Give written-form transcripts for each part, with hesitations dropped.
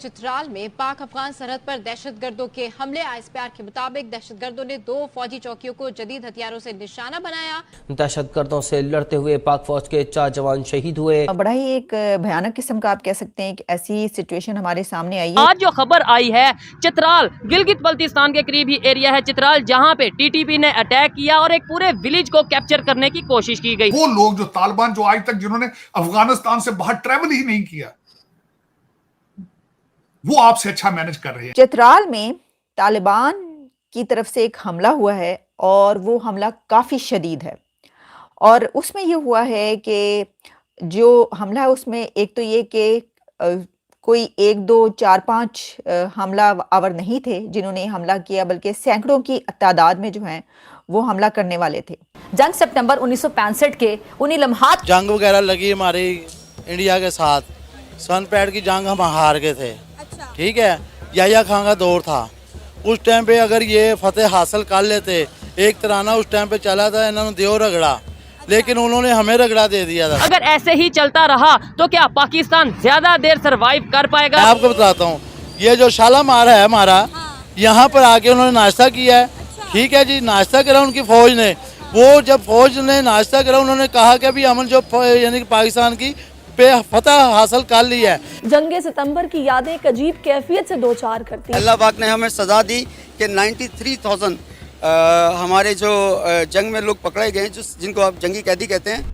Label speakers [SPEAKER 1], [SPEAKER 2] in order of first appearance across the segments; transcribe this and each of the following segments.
[SPEAKER 1] चित्राल में पाक अफगान सरहद पर दहशतगर्दों के हमले। आईएसपीआर के मुताबिक दहशतगर्दों ने 2 फौजी चौकियों को जदीद हथियारों से निशाना बनाया।
[SPEAKER 2] दहशतगर्दों से लड़ते हुए पाक फौज के 4 जवान शहीद हुए।
[SPEAKER 3] बड़ा ही एक भयानक किस्म का आप कह सकते हैं कि ऐसी सिचुएशन हमारे सामने आई है।
[SPEAKER 4] आज जो खबर आई है, चित्राल गिलगित बल्तिस्तान के करीब ही एरिया है चित्राल, जहां पे टीटीपी ने अटैक किया और एक पूरे विलेज को कैप्चर करने की कोशिश की गई।
[SPEAKER 5] वो लोग जो तालिबान जो आज तक जिन्होंने अफगानिस्तान से बाहर ट्रेवल ही नहीं किया, वो आपसे अच्छा मैनेज कर रहे हैं।
[SPEAKER 3] चित्राल में तालिबान की तरफ से एक हमला हुआ है और वो हमला काफ़ी शदीद है। और उसमें ये हुआ है कि जो हमला है उसमें एक तो ये कि कोई 1, 2, 4, 5 हमला आवर नहीं थे जिन्होंने हमला किया, बल्कि सैकड़ों की तादाद में जो हैं वो हमला करने वाले थे।
[SPEAKER 6] जंग सितंबर 1965 के उन्हीं लम्हात
[SPEAKER 7] जंग वगैरह लगी हमारी इंडिया के साथ, सनपैड की जंग हम हार गए थे। ठीक है, याया खान का दौर था। उस टाइम पे अगर ये फतेह हासिल कर लेते, एक तराना उस टाइम पे चला था, इन्होंने देव रगड़ा, लेकिन उन्होंने हमें रगड़ा दे दिया था।
[SPEAKER 4] अगर ऐसे ही चलता रहा तो क्या पाकिस्तान ज्यादा देर सरवाइव कर पाएगा?
[SPEAKER 7] मैं आपको बताता हूँ, ये जो शालामार है हमारा, यहाँ पर आके उन्होंने नाश्ता किया है। ठीक है जी, नाश्ता करा उनकी फौज ने। वो जब फौज ने नाश्ता करा, उन्होंने कहा कि अभी हमने जो यानी कि पाकिस्तान की पे फतह हासिल कर ली है।
[SPEAKER 6] जंगे सितंबर की यादें एक अजीब कैफियत से दो चार करती है।
[SPEAKER 8] अल्लाह पाक ने हमें सजा दी कि 93,000 हमारे जो जंग में लोग पकड़े गए, जिनको आप जंगी कैदी कहते हैं।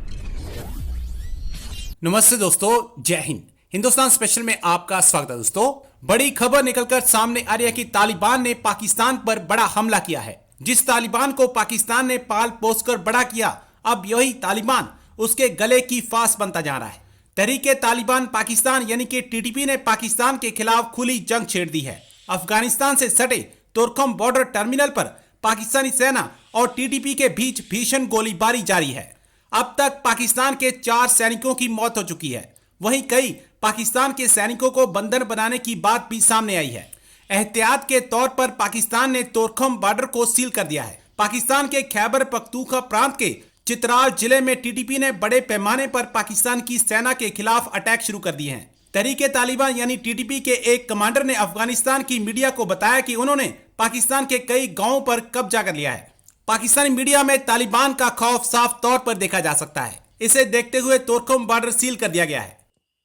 [SPEAKER 9] नमस्ते दोस्तों, जय हिंद। हिंदुस्तान स्पेशल में आपका स्वागत है। दोस्तों, बड़ी खबर निकलकर सामने आ रही है कि तालिबान ने पाकिस्तान पर बड़ा हमला किया है। जिस तालिबान को पाकिस्तान ने पाल पोस कर बड़ा किया, अब यही तालिबान उसके गले की फांस बनता जा रहा है। तहरीके तालिबान पाकिस्तान यानी कि टीटीपी ने पाकिस्तान के खिलाफ खुली जंग छेड़ दी है। अफगानिस्तान से सटे तोरखम बॉर्डर टर्मिनल पर पाकिस्तानी सेना और टीटीपी के बीच भीषण गोलीबारी जारी है। अब तक पाकिस्तान के 4 सैनिकों की मौत हो चुकी है। वहीं कई पाकिस्तान के सैनिकों को बंधन बनाने की बात भी सामने आई है। एहतियात के तौर पर पाकिस्तान ने तोरखम बॉर्डर को सील कर दिया है। पाकिस्तान के खैबर पख्तूनख्वा प्रांत के चित्राल जिले में टीटीपी ने बड़े पैमाने पर पाकिस्तान की सेना के खिलाफ अटैक शुरू कर दिए हैं। तहरीके तालिबान यानी टीटीपी के एक कमांडर ने अफगानिस्तान की मीडिया को बताया कि उन्होंने पाकिस्तान के कई गांवों पर कब्जा कर लिया है। पाकिस्तानी मीडिया में तालिबान का खौफ साफ तौर पर देखा जा सकता है। इसे देखते हुए तोरखम बॉर्डर सील कर दिया गया है।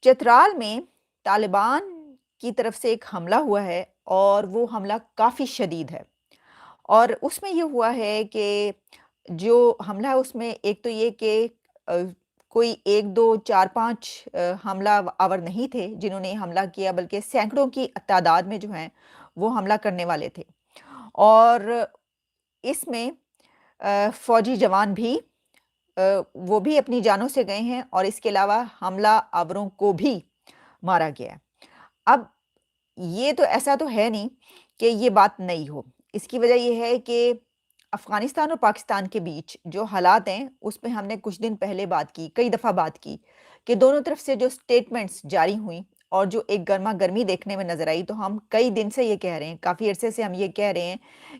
[SPEAKER 3] चित्राल में तालिबान की तरफ से एक हमला हुआ है और वो हमला काफ़ी शदीद है। और उसमें ये हुआ है कि जो हमला है उसमें एक तो ये कि कोई 1, 2, 4, 5 हमला आवर नहीं थे जिन्होंने हमला किया, बल्कि सैकड़ों की तादाद में जो हैं वो हमला करने वाले थे। और इसमें फौजी जवान भी वो भी अपनी जानों से गए हैं और इसके अलावा हमला आवरों को भी मारा गया है। अब ये तो ऐसा तो है नहीं कि ये बात नहीं हो। इसकी वजह ये है कि अफ़गानिस्तान और पाकिस्तान के बीच जो हालात हैं, उस पे हमने कुछ दिन पहले बात की, कई दफ़ा बात की कि दोनों तरफ से जो स्टेटमेंट्स जारी हुई और जो एक गर्मा-गर्मी देखने में नज़र आई, तो हम कई दिन से ये कह रहे हैं, काफ़ी अरसे से हम ये कह रहे हैं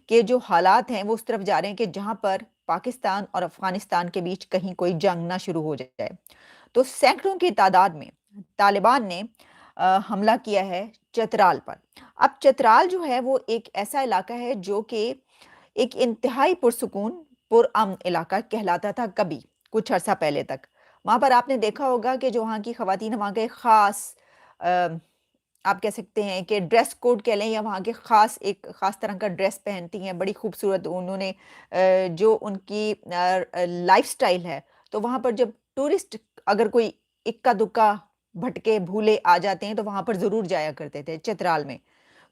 [SPEAKER 3] कि जो हालात हैं वो उस तरफ जा रहे हैं कि जहाँ पर पाकिस्तान और अफ़गानिस्तान के बीच कहीं कोई जंग ना शुरू हो जाए। तो सैकड़ों की तादाद में तालिबान ने हमला किया है चित्राल पर। अब चित्राल जो है वो एक ऐसा इलाका है जो कि एक इंतहाई पुरसुकून, पुरअमन इलाका कहलाता था कभी, कुछ अर्सा पहले तक। वहाँ पर आपने देखा होगा कि जो वहाँ की ख़वातीन वहाँ के ख़ास आप कह सकते हैं कि ड्रेस कोड कह लें, या वहाँ के एक ख़ास तरह का ड्रेस पहनती हैं, बड़ी खूबसूरत उन्होंने जो उनकी लाइफ़स्टाइल है। तो वहाँ पर जब टूरिस्ट अगर कोई इक्का दुक्का भटके भूले आ जाते हैं तो वहाँ पर ज़रूर जाया करते थे चित्राल में।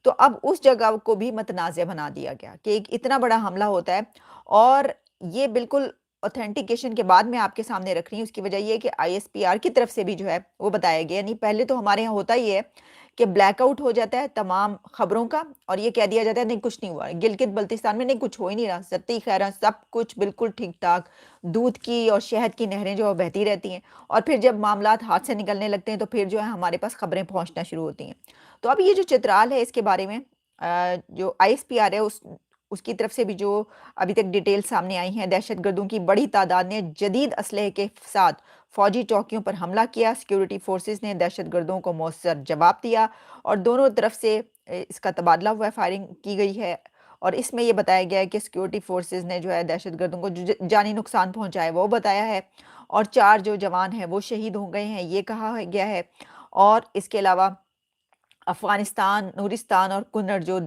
[SPEAKER 3] तो अब उस जगह को भी मतनाज़ बना दिया गया कि एक इतना बड़ा हमला होता है। और ये बिल्कुल ऑथेंटिकेशन के बाद मैं आपके सामने रख रही हूँ। उसकी वजह ये है कि आईएसपीआर की तरफ से भी जो है वो बताया गया। नहीं, पहले तो हमारे यहाँ होता ही है कि ब्लैकआउट हो जाता है तमाम खबरों का और ये कह दिया जाता है नहीं कुछ नहीं हुआ, गिलगित बल्तिस्तान में नहीं कुछ हो ही नहीं रहा, सत्ती खैरा सब कुछ बिल्कुल ठीक ठाक, दूध की और शहद की नहरें जो है बहती रहती हैं। और फिर जब मामलात हाथ से निकलने लगते हैं तो फिर जो है हमारे पास खबरें पहुंचना शुरू होती हैं। तो अब ये जो चित्राल है, इसके बारे में जो आईएसपीआर है उसकी तरफ से भी जो अभी तक डिटेल सामने आई हैं, दहशतगर्दों की बड़ी तादाद ने जदीद असलहे के साथ फौजी चौकियों पर हमला किया। सिक्योरिटी फोर्सेस ने दहशतगर्दों को मौसर जवाब दिया और दोनों तरफ से इसका तबादला हुआ है, फायरिंग की गई है। और इसमें ये बताया गया है कि सिक्योरिटी फोर्सेस ने जो है दहशतगर्दों को जो जानी नुकसान पहुंचाया वो बताया है, और 4 जो जवान हैं वो शहीद हो गए हैं, ये कहा गया है। और इसके अलावा अफ़गानिस्तान, नूरिस्तान और कुन्नड़ जो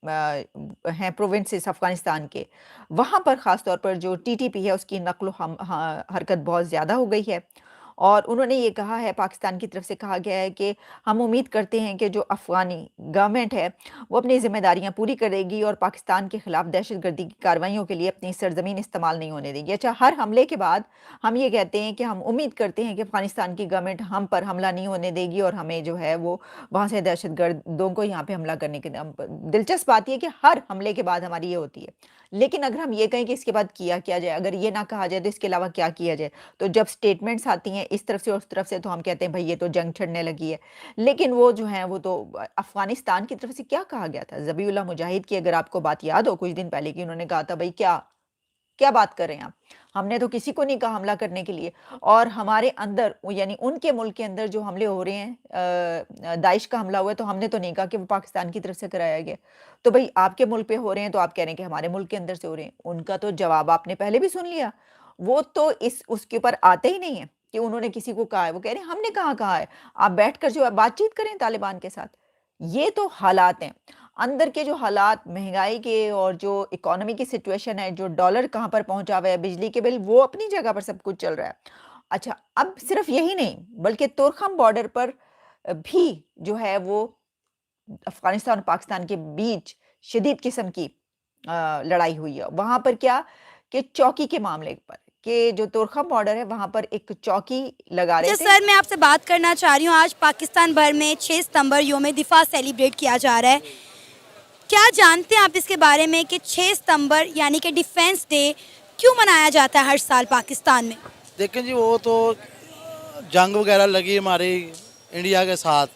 [SPEAKER 3] हैं प्रोविंसेस अफ़गानिस्तान के, वहाँ पर ख़ास तौर पर जो टीटीपी है उसकी नक़्ल हरकत बहुत ज़्यादा हो गई है। और उन्होंने ये कहा है, पाकिस्तान की तरफ से कहा गया है कि हम उम्मीद करते हैं कि जो अफ़गानी गवर्नमेंट है वो अपनी ज़िम्मेदारियाँ पूरी करेगी और पाकिस्तान के ख़िलाफ़ दहशतगर्दी की कार्रवाइयों के लिए अपनी सरज़मीन इस्तेमाल नहीं होने देगी। अच्छा, हर हमले के बाद हम ये कहते हैं कि हम उम्मीद करते हैं कि अफ़गानिस्तान की गवर्नमेंट हम पर हमला नहीं होने देगी और हमें जो है वो वहाँ से दहशतगर्दों को यहाँ पे हमला करने के। दिलचस्प बात ये कि हर हमले के बाद हमारी ये होती है, लेकिन अगर हम ये कहें कि इसके बाद किया क्या जाए, अगर ये ना कहा जाए तो इसके अलावा क्या किया जाए, तो जब स्टेटमेंट्स आती हैं इस तरफ से और उस तरफ से तो हम कहते हैं भाई ये तो जंग छिड़ने लगी है। लेकिन वो जो है वो तो अफ़गानिस्तान की तरफ से क्या कहा गया था, ज़बीउल्लाह मुजाहिद की अगर आपको बात याद हो कुछ दिन पहले की, उन्होंने कहा था भाई क्या बात कर रहे हैं आप, हमने तो किसी को नहीं कहा हमला करने के लिए। और हमारे अंदर यानी उनके मुल्क के अंदर जो हमले हो रहे हैं, दाइश का हमला हुआ है, तो हमने तो नहीं कहा कि वो पाकिस्तान की तरफ से कराया गया। तो भाई आपके मुल्क पे हो रहे हैं तो आप कह रहे हैं कि हमारे मुल्क के अंदर से हो रहे हैं। उनका तो जवाब आपने पहले भी सुन लिया, वो तो उसके ऊपर आते ही नहीं है कि उन्होंने किसी को कहा है। वो कह रहे हैं हमने कहा है, आप बैठकर जो है बातचीत करें तालिबान के साथ। ये तो हालात हैं अंदर के, जो हालात महंगाई के और जो इकोनॉमी की सिचुएशन है, जो डॉलर कहाँ पर पहुंचा हुआ है, बिजली के बिल वो अपनी जगह पर सब कुछ चल रहा है। अच्छा, अब सिर्फ यही नहीं बल्कि तोरखम बॉर्डर पर भी जो है वो अफगानिस्तान और पाकिस्तान के बीच शदीद किस्म की लड़ाई हुई है। वहां पर क्या कि चौकी के मामले पर कि जो तोरखम बॉर्डर है वहां पर एक चौकी लगा रहे थे।
[SPEAKER 10] सर, मैं आपसे बात करना चाह रही हूँ, आज पाकिस्तान भर में 6 सितंबर यौम दिफा सेलिब्रेट किया जा रहा है। क्या जानते हैं आप इसके बारे में कि 6 सितंबर यानी कि डिफेंस डे क्यों मनाया जाता है हर साल पाकिस्तान में?
[SPEAKER 7] देखें जी, वो तो जंग वगैरह लगी हमारी इंडिया के साथ,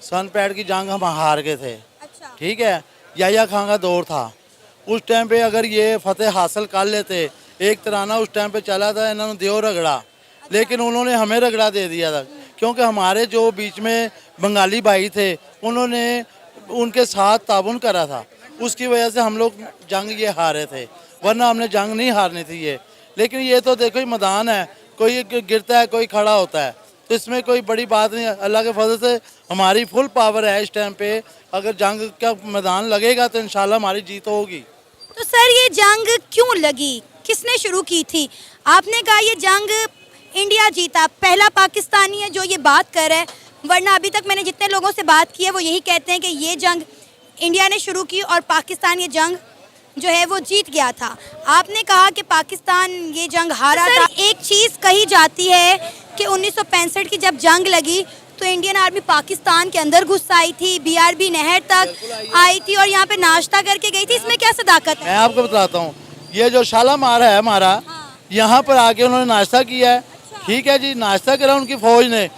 [SPEAKER 7] सन 65 की जंग हम हार गए थे।
[SPEAKER 10] अच्छा।
[SPEAKER 7] ठीक है, याया खान का दौर था उस टाइम पे, अगर ये फतेह हासिल कर लेते, एक तराना उस टाइम पे चला था, इन्होंने देव रगड़ा। अच्छा। लेकिन उन्होंने हमें रगड़ा दे दिया था, क्योंकि हमारे जो बीच में बंगाली भाई थे उन्होंने उनके साथ ताबुन करा था, उसकी वजह से हम लोग जंग ये हारे थे, वरना हमने जंग नहीं हारनी थी ये। लेकिन ये तो देखो मैदान है, कोई गिरता है कोई खड़ा होता है, तो इसमें कोई बड़ी बात नहीं है। अल्लाह के फजल से हमारी फुल पावर है इस टाइम पे, अगर जंग का मैदान लगेगा तो इंशाल्लाह हमारी जीत होगी।
[SPEAKER 10] तो सर, ये जंग क्यों लगी, किसने शुरू की थी? आपने कहा ये जंग इंडिया जीता, पहला पाकिस्तानी है जो ये बात कर रहा है, वरना अभी तक मैंने जितने लोगों से बात की है वो यही कहते हैं कि ये जंग इंडिया ने शुरू की और पाकिस्तान ये जंग जो है वो जीत गया था। आपने कहा कि पाकिस्तान ये जंग हारा था। एक चीज़ कही जाती है कि 1965 की जब जंग लगी तो इंडियन आर्मी पाकिस्तान के अंदर घुस आई थी, बीआरबी नहर तक आई थी और यहाँ पे नाश्ता करके गई थी। इसमें क्या सदाकत है?
[SPEAKER 7] मैं आपको बताता हूँ, ये जो शालामार है हमारा, यहाँ पर आके उन्होंने नाश्ता किया है। ठीक है जी, नाश्ता करा उनकी फौज ने,